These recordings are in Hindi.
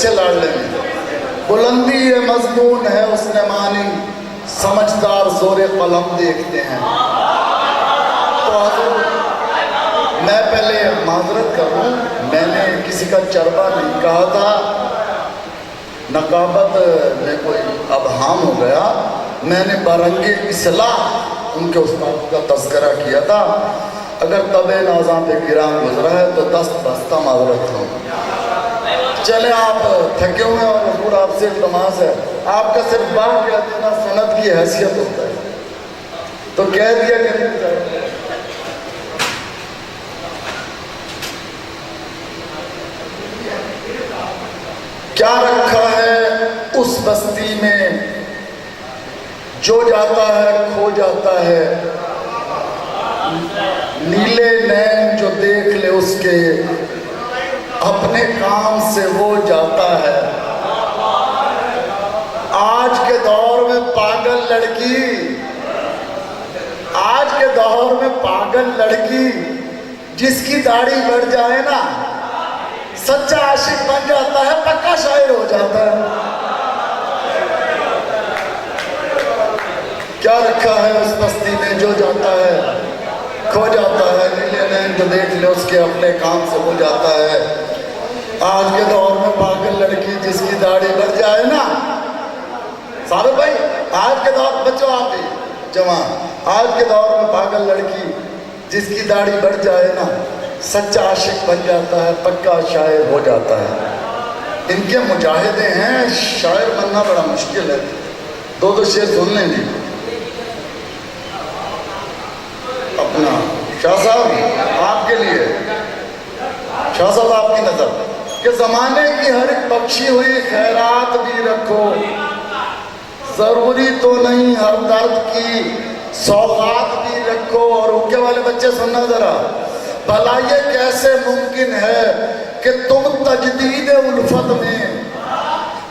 अच्छे लाडले में बुलंदी ये मजमून है उसने मानी, समझदार जोरे कलम देखते हैं। तो मैं पहले माजरत करूं, मैंने किसी का चरबा नहीं कहा था, नकाबत में कोई अबहाम हो गया। मैंने बरंगे इस्लाह उनके उस्ताद का तज़किरा किया था। अगर तबे नाज़ा पे गिरान गुजरा है तो दस्त बस्ता माजरत करूँ। चले आप थके हुए हैं और हुजूर आपसे इल्तमास है, आपका सिर्फ बात कह देना सनद की हैसियत होता है, तो कह दिया कि क्या रखा है उस बस्ती में जो जाता है खो जाता है, नीले नैन जो देख ले उसके अपने काम से वो जाता है। आज के दौर में पागल लड़की, आज के दौर में पागल लड़की जिसकी दाढ़ी बढ़ जाए ना, सच्चा आशिक बन जाता है, पक्का शायर हो जाता है। क्या रखा है उस बस्ती में जो जाता है खो जाता है, नीले नैन जो देख ले उसके अपने काम से हो जाता है। आज के दौर में पागल लड़की जिसकी दाढ़ी बढ़ जाए ना, साबिर भाई, आज के दौर, बच्चों आप भी जवान, आज के दौर में पागल लड़की जिसकी दाढ़ी बढ़ जाए ना, सच्चा आशिक बन जाता है, पक्का शायर हो जाता है। इनके मुजाहिदे हैं, शायर बनना बड़ा मुश्किल है। दो दो शेर सुन लें जी अपना। शाह साहब आपके लिए, शाह साहब आपकी नजर कि जमाने की हर एक बख्शी हुई खैरात भी रखो, जरूरी तो नहीं हर दर्द की सौगात भी रखो। और उनके वाले बच्चे सुनना जरा, भला ये कैसे मुमकिन है कि तुम तजदीद उल्फत में,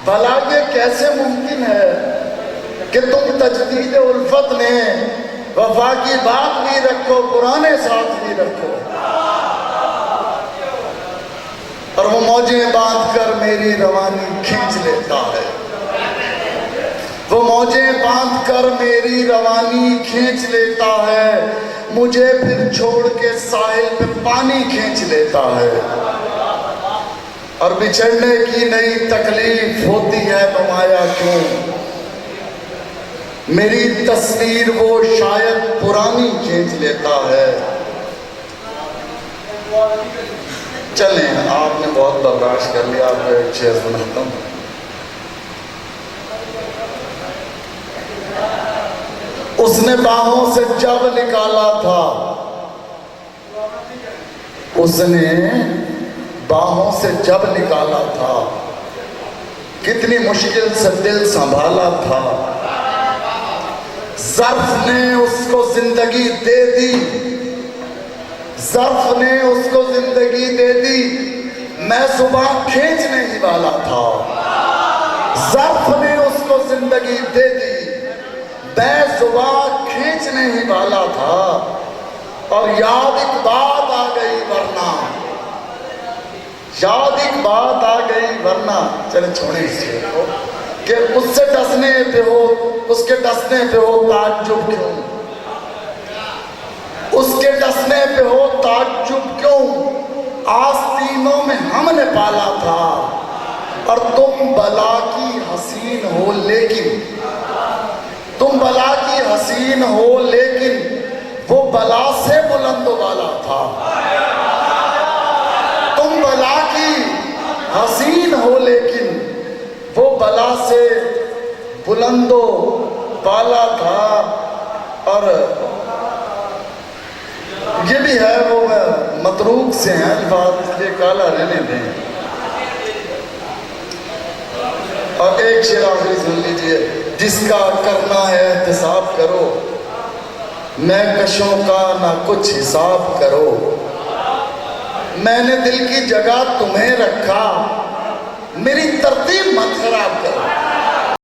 भला ये कैसे मुमकिन है कि तुम तजदीद उल्फत में वफा की बात भी रखो, पुराने साथ भी रखो। और वो मौजें बांध कर मेरी रवानी खींच लेता है, वो मौजें बांध कर मेरी रवानी खींच लेता है, मुझे फिर छोड़ के साहिल पे पानी खींच लेता है। और बिछड़ने की नई तकलीफ होती है नुमाया क्यों, मेरी तस्वीर वो शायद पुरानी खींच लेता है। चलें, आपने बहुत बर्दाश्त कर लिया, आपको एक शेर सुनाता हूँ। उसने बाहों से जब निकाला था, उसने बाहों से जब निकाला था, कितनी मुश्किल से दिल संभाला था। ज़र्फ ने उसको जिंदगी दे दी, ज़र्फ ने उसको जिंदगी दे दी, मैं सुबह खींचने ही वाला था। ज़र्फ ने उसको जिंदगी दे दी, मैं सुबह खींचने ही वाला था। और याद एक बात आ गई वरना, याद एक बात आ गई वरना। चले छोड़े इसे कि उससे डसने पे हो, उसके डसने पे हो ताज्जुब क्यों, उसके डसने पे हो ताज्जुब क्यों। आस्तीनों में हमने पाला था और तुम बला की हसीन हो, लेकिन तुम बला की हसीन हो, लेकिन वो बला से बुलंद वाला था। तुम बला की हसीन हो, लेकिन वो बला से बुलंदो वाला था। और ये भी है, वो मतरूक से हैं अल्फाज, ये काला रहने दें। और एक शेर आखिरी सुन लीजिए, जिसका करना है एहतिसाब करो, मैं कशों का ना कुछ हिसाब करो। मैंने दिल की जगह तुम्हें रखा, मेरी तरतीब मत खराब करो।